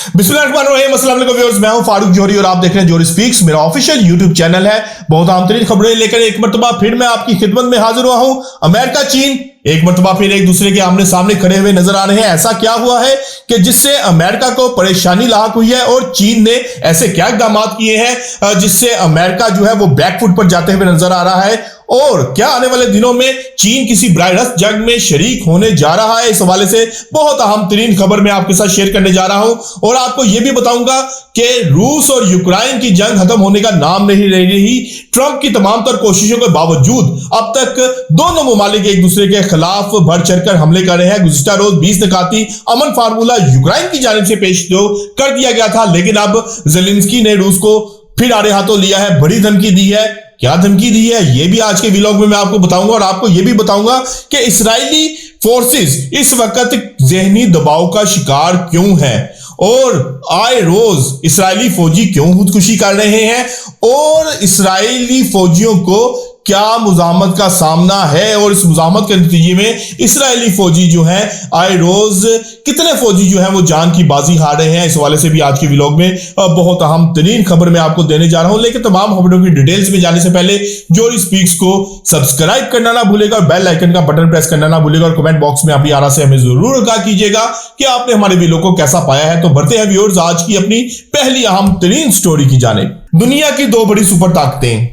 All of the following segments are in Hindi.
बिस्मिल्लाहिर्रहमानिर्रहीम, अस्सलाम वालेकुम व्यूअर्स, मैं हूं फारूक जौहरी और आप देख रहे हैं जौहरी स्पीक्स। मेरा ऑफिशियल यूट्यूब चैनल है। बहुत आम तरीन खबरें लेकर एक मरतबा फिर मैं आपकी खिदमत में हाजिर हुआ हूं। अमेरिका चीन एक मरतबा फिर एक दूसरे के आमने सामने खड़े हुए नजर आ रहे हैं। ऐसा क्या हुआ है कि जिससे अमेरिका को परेशानी लाक हुई है और चीन ने ऐसे क्या इकदाम किए हैं जिससे अमेरिका जो है वो बैकफुट पर जाते हुए नजर आ रहा है। और क्या आने वाले दिनों में चीन किसी बराह जंग में शरीक होने जा रहा है, इस हवाले से बहुत अहम तरीन खबर मैं आपके साथ शेयर करने जा रहा हूं। और आपको यह भी बताऊंगा कि रूस और यूक्रेन की जंग खत्म होने का नाम नहीं ले रही। ट्रंप की तमाम तर कोशिशों के बावजूद अब तक दोनों ममालिक एक दूसरे के खिलाफ बढ़ चढ़कर हमले कर रहे हैं। गुज़िश्ता रोज 20 निकाती अमन फार्मूला यूक्रेन की जानिब से पेश तो कर दिया गया था, लेकिन अब ज़ेलेंस्की ने रूस को फिर आड़े हाथों लिया है, बड़ी धमकी दी है। क्या धमकी दी है ये भी आज के व्लॉग में मैं आपको बताऊंगा। और आपको यह भी बताऊंगा कि इस्राएली फोर्सेस इस वक्त जहनी दबाव का शिकार क्यों है और आए रोज इस्राएली फौजी क्यों खुदकुशी कर रहे हैं और इस्राएली फौजियों को क्या मुजामत का सामना है और इस मुजामत के नतीजे में इस्राएली फौजी जो हैं आए रोज कितने फौजी जो हैं वो जान की बाजी हार रहे हैं। इस हवाले से भी आज के व्लॉग में बहुत अहम तरीन खबर मैं आपको देने जा रहा हूं। लेकिन तमाम खबरों की डिटेल्स में जाने से पहले जौहरी स्पीक्स को सब्सक्राइब करना ना भूलेगा और बेल आइकन का बटन प्रेस करना ना भूलेगा और कमेंट बॉक्स में अपनी आरा से हमें जरूर आगाह कीजिएगा कि आपने हमारे वीडियो को कैसा पाया है। तो बढ़ते हैं व्यूअर्स आज की अपनी पहली अहम तरीन स्टोरी की जानिब। दुनिया की दो बड़ी सुपर ताकतें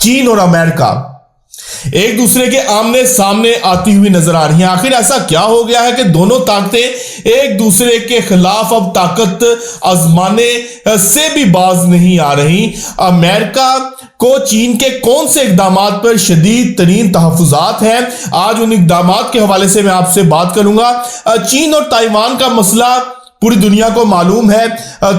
चीन और अमेरिका एक दूसरे के आमने सामने आती हुई नजर आ रही हैं। आखिर ऐसा क्या हो गया है कि दोनों ताकतें एक दूसरे के खिलाफ अब ताकत आजमाने से भी बाज नहीं आ रही। अमेरिका को चीन के कौन से इकदाम पर शदीद तरीन तहफुजात हैं, आज उन इकदाम के हवाले से मैं आपसे बात करूंगा। चीन और ताइवान का मसला पूरी दुनिया को मालूम है।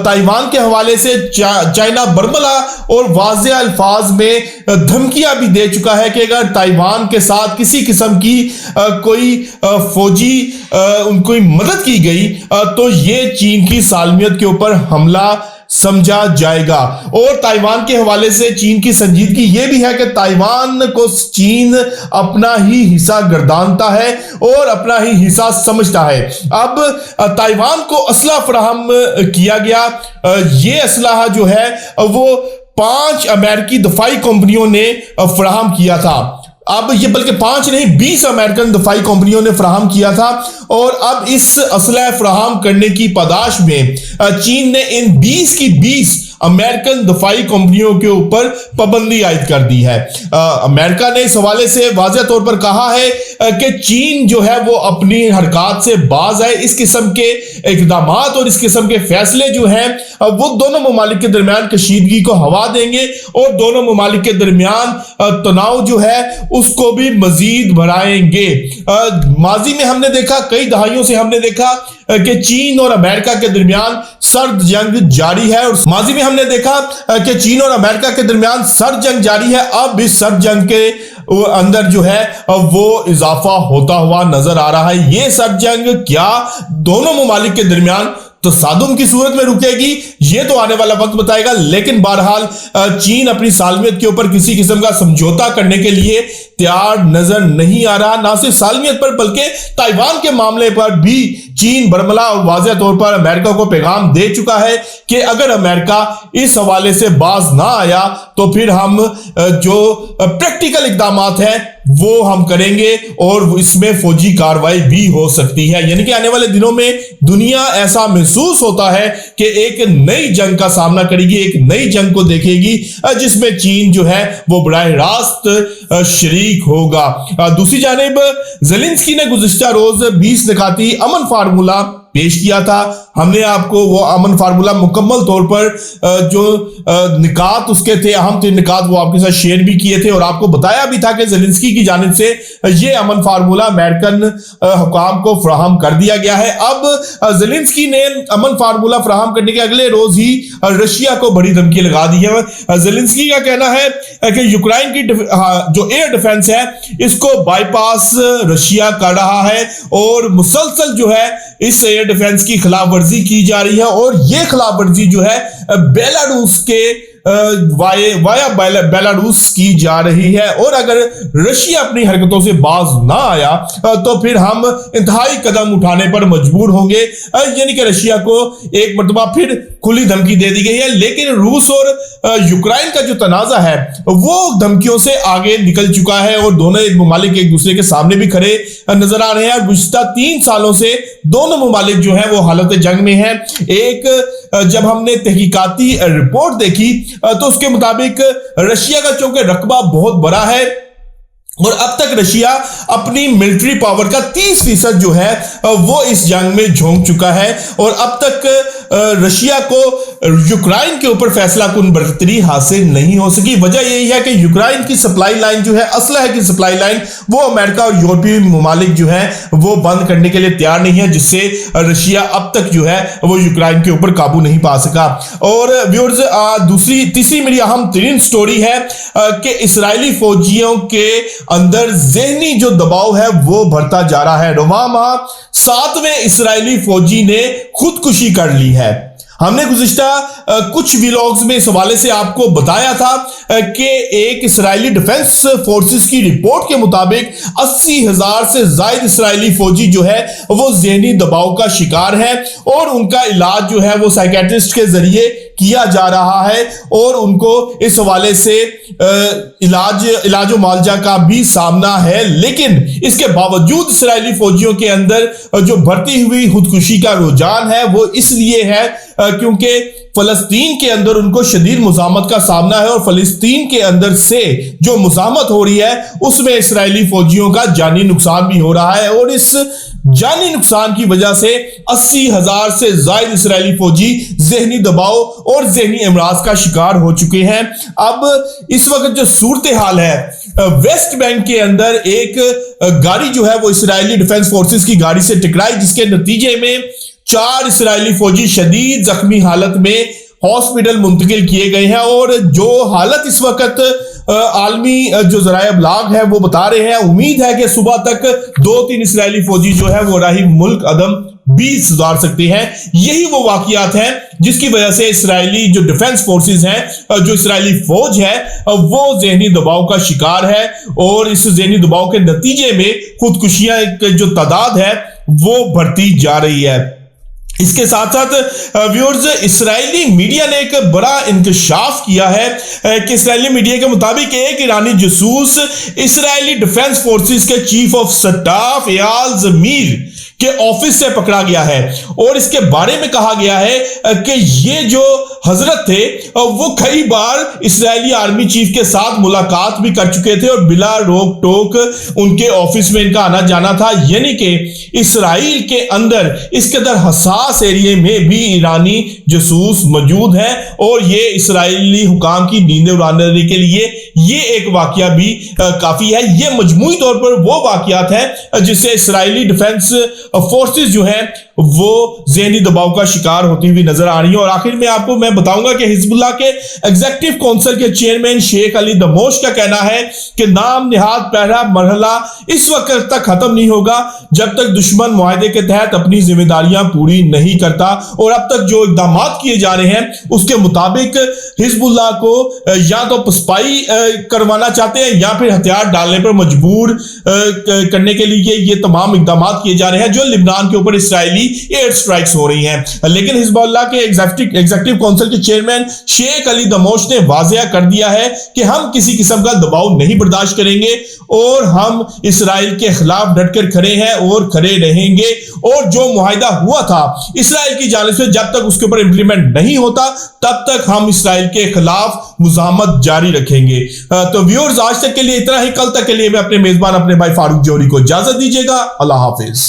ताइवान के हवाले से चाइना बरमला और वाज़ेह अल्फाज में धमकियां भी दे चुका है कि अगर ताइवान के साथ किसी किस्म की कोई फौजी उनको मदद की गई तो ये चीन की सालमियत के ऊपर हमला समझा जाएगा। और ताइवान के हवाले से चीन की संजीदगी यह भी है कि ताइवान को चीन अपना ही हिस्सा गर्दानता है और अपना ही हिस्सा समझता है। अब ताइवान को असला फराहम किया गया। ये असलाह जो है वो 5 अमेरिकी दफाई कंपनियों ने फराहम किया था। अब ये बल्कि 5 नहीं 20 अमेरिकन दफाई कंपनियों ने फराहम किया था। और अब इस असला फराहम करने की पादाश में चीन ने इन 20 की 20 अमेरिकन दफाई कंपनियों के ऊपर पाबंदी आयद कर दी है। अमेरिका ने इस हवाले से वाज़ेह तौर पर कहा है कि चीन जो है वो अपनी हरकत से बाज है। इस किस्म के इकदाम और इस किस्म के फैसले जो हैं वो दोनों ममालिक के दरमियान कशीदगी को हवा देंगे और दोनों ममालिक के दरमियान तनाव जो है उसको भी मजीद बढ़ाएंगे। माजी में हमने देखा, कई दहाइयों से हमने देखा कि चीन और अमेरिका के दरमियान सर्द जंग जारी है। और माजी में हमने देखा कि चीन और अमेरिका के दरमियान सर्द जंग जारी है। अब इस सर्द जंग के अंदर जो है वो इजाफा होता हुआ नजर आ रहा है। ये सर्द जंग क्या दोनों ममालिक के दरमियान तसादुम की सूरत में रुकेगी ये तो आने वाला वक्त बताएगा। लेकिन बहरहाल चीन अपनी सालमियत के ऊपर किसी किस्म का समझौता करने के लिए तैयार नजर नहीं आ रहा। ना सिर्फ सालमियत पर बल्कि ताइवान के मामले पर भी चीन बरमला और वाज़ेह तौर पर अमेरिका को पैगाम दे चुका है कि अगर अमेरिका इस हवाले से बाज ना आया तो फिर हम जो प्रैक्टिकल इकदाम हैं वो हम करेंगे और इसमें फौजी कार्रवाई भी हो सकती है। यानी कि आने वाले दिनों में दुनिया ऐसा महसूस होता है कि एक नई जंग का सामना करेगी, एक नई जंग को देखेगी जिसमें चीन जो है वो बराह रास्त शरीक होगा। दूसरी जानिब ज़ेलेंस्की ने गुज़िश्ता रोज 20 निकाती अमन फार्मूला पेश किया था। हमने आपको वो अमन फार्मूला मुकम्मल तौर पर जो निकात उसके थे, अहम 3 निकात, वो आपके साथ शेयर भी किए थे और आपको बताया भी था कि ज़ेलेंस्की की जानिब से ये अमन फार्मूला अमेरिकन हुकाम को फराहम कर दिया गया है। अब ज़ेलेंस्की ने अमन फार्मूला फराहम करने के अगले रोज ही रशिया को बड़ी धमकी लगा दी है। ज़ेलेंस्की का कहना है कि यूक्रेन की जो एयर डिफेंस है इसको बाईपास रशिया कर रहा है और मुसलसल जो है इस एयर डिफेंस की खिलाफ वर्जी की जा रही है। और यह खिलाफ वर्जी जो है बेलारूस के वाया बेलारूस की जा रही है, और अगर रशिया अपनी हरकतों से बाज ना आया तो फिर हम इंतहाई कदम उठाने पर मजबूर होंगे। यानी कि रशिया को एक मरतबा फिर खुली धमकी दे दी गई है, लेकिन रूस और यूक्रेन का जो तनाजा है वो धमकियों से आगे निकल चुका है और दोनों ममालिक एक दूसरे के सामने भी खड़े नजर आ रहे हैं। गुज़िश्ता 3 सालों से दोनों ममालिक जो है वो हालत जंग में है। एक जब हमने तहकीकाती रिपोर्ट देखी तो उसके मुताबिक रशिया का चूंकि रकबा बहुत बड़ा है और अब तक रशिया अपनी मिलिट्री पावर का 30% जो है वो इस जंग में झोंक चुका है, और अब तक रशिया को यूक्रेन के ऊपर फैसला कुन बढ़ोतरी हासिल नहीं हो सकी। वजह यही है कि यूक्रेन की सप्लाई लाइन जो है, असलहे की सप्लाई लाइन, वो अमेरिका और यूरोपीय ममालिक जो है वो बंद करने के लिए तैयार नहीं है, जिससे रशिया अब तक जो है वो यूक्रेन के ऊपर काबू नहीं पा सका। और व्यूअर्स, तीसरी मेरी अहम तरीन स्टोरी है कि इस्राएली फौजियों के अंदर ज़हनी जो दबाव है वो बढ़ता जा रहा है। रवां माह 7वें इस्राएली फौजी ने खुदकुशी कर ली है। हमने गुज़िश्ता कुछ व्लॉग्स में इस हवाले से आपको बताया था कि एक इस्राएली डिफेंस फोर्सेस की रिपोर्ट के मुताबिक 80,000 से ज्यादा इस्राएली फौजी जो है वो ज़हनी दबाव का शिकार है, और उनका इलाज जो है वो साइकेट्रिस्ट के जरिए किया जा रहा है, और उनको इस हवाले से इलाज मुआवजा का भी सामना है। लेकिन इसके बावजूद इस्राएली फौजियों के अंदर जो बढ़ती हुई खुदकुशी का रुझान है वो इसलिए है क्योंकि फलस्तीन के अंदर उनको शदीद मुज़ाहमत का सामना है, और फलस्तीन के अंदर से जो मुज़ाहमत हो रही है उसमें इस्राएली फौजियों का जानी नुकसान भी हो रहा है, और इस जानी नुकसान की वजह से 80,000 से ज्यादा इस्राएली फौजी ज़हनी दबाव और ज़हनी अमराज का शिकार हो चुके हैं। अब इस वक्त जो सूरत हाल है, वेस्ट बैंक के अंदर एक गाड़ी जो है वो इस्राएली डिफेंस फोर्सेस की गाड़ी से टकराई, जिसके नतीजे में 4 इस्राएली फौजी शदीद जख्मी हालत में हॉस्पिटल मुंतकिल किए गए हैं, और जो हालत इस वक्त आलमी जो ज़राए अबलाग है वो बता रहे हैं, उम्मीद है कि सुबह तक 2-3 इस्राएली फौजी जो है वो राही मुल्क अदम भी सुधार सकते हैं। यही वो वाकयात हैं जिसकी वजह से इस्राएली जो डिफेंस फोर्सेस हैं, जो इस्राएली फौज है वो ज़हनी दबाव का शिकार है, और इस ज़हनी दबाव के नतीजे में खुदकुशियां की जो तादाद है वो बढ़ती जा रही है। इसके साथ साथ व्यूअर्स, इस्राएली मीडिया ने एक बड़ा इंकशाफ किया है कि इस्राएली मीडिया के मुताबिक एक ईरानी जासूस इस्राएली डिफेंस फोर्सेस के चीफ ऑफ स्टाफ एयाल ज़मीर के ऑफिस से पकड़ा गया है, और इसके बारे में कहा गया है कि ये जो हजरत थे वो कई बार इस्राएली आर्मी चीफ के साथ मुलाकात भी कर चुके थे, और बिला रोक टोक उनके ऑफिस में इनका आना जाना था। यानी कि इस्राएल के अंदर इस कदर हसास एरिया में भी ईरानी जासूस मौजूद है, और ये इस्राएली हुकाम की नींदें उड़ाने के लिए ये एक वाकया भी काफी है। ये मजमूई तौर पर वो वाकयात है जिससे इस्राएली डिफेंस फोर्सेस जो है वो ज़हनी दबाव का शिकार होती हुई नजर आ रही है। और आखिर में आपको मैं बताऊंगा कि हिजबुल्लाह के एग्जीक्यूटिव काउंसिल के चेयरमैन शेख अली दमोश का कहना है कि नाम निहाद पहला मरहला इस वक्त तक खत्म नहीं होगा जब तक दुश्मन मुआहदे के तहत अपनी जिम्मेदारियां पूरी नहीं करता, और अब तक जो इकदाम किए जा रहे हैं उसके मुताबिक हिजबुल्लाह को या तो पसपाई करवाना चाहते हैं या फिर हथियार डालने पर मजबूर करने के लिए ये तमाम इकदाम किए जा रहे हैं जो लिबनान के ऊपर इस्राएली एयर स्ट्राइक्स हो रही हैं। लेकिन हिजबुल्लाह के एग्जीक्यूटिव काउंसिल के चेयरमैन शेख अली दमोश ने वाज़ेह कर दिया है कि हम किसी किस्म का दबाव नहीं बर्दाश्त करेंगे, और हम इस्राएल के खिलाफ डटकर खड़े हैं और खड़े रहेंगे, और जो मुआहिदा हुआ था इस्राएल की जानिब से जब तक उसके ऊपर इंप्लीमेंट नहीं होता तब तक हम इस्राएल के खिलाफ मुज़ाहमत जारी रखेंगे। तो व्यूअर्स, आज तक के लिए इतना ही। कल तक के लिए मैं अपने मेजबान अपने भाई फारूक जौहरी को इजाजत दीजिएगा। अल्लाह हाफिज।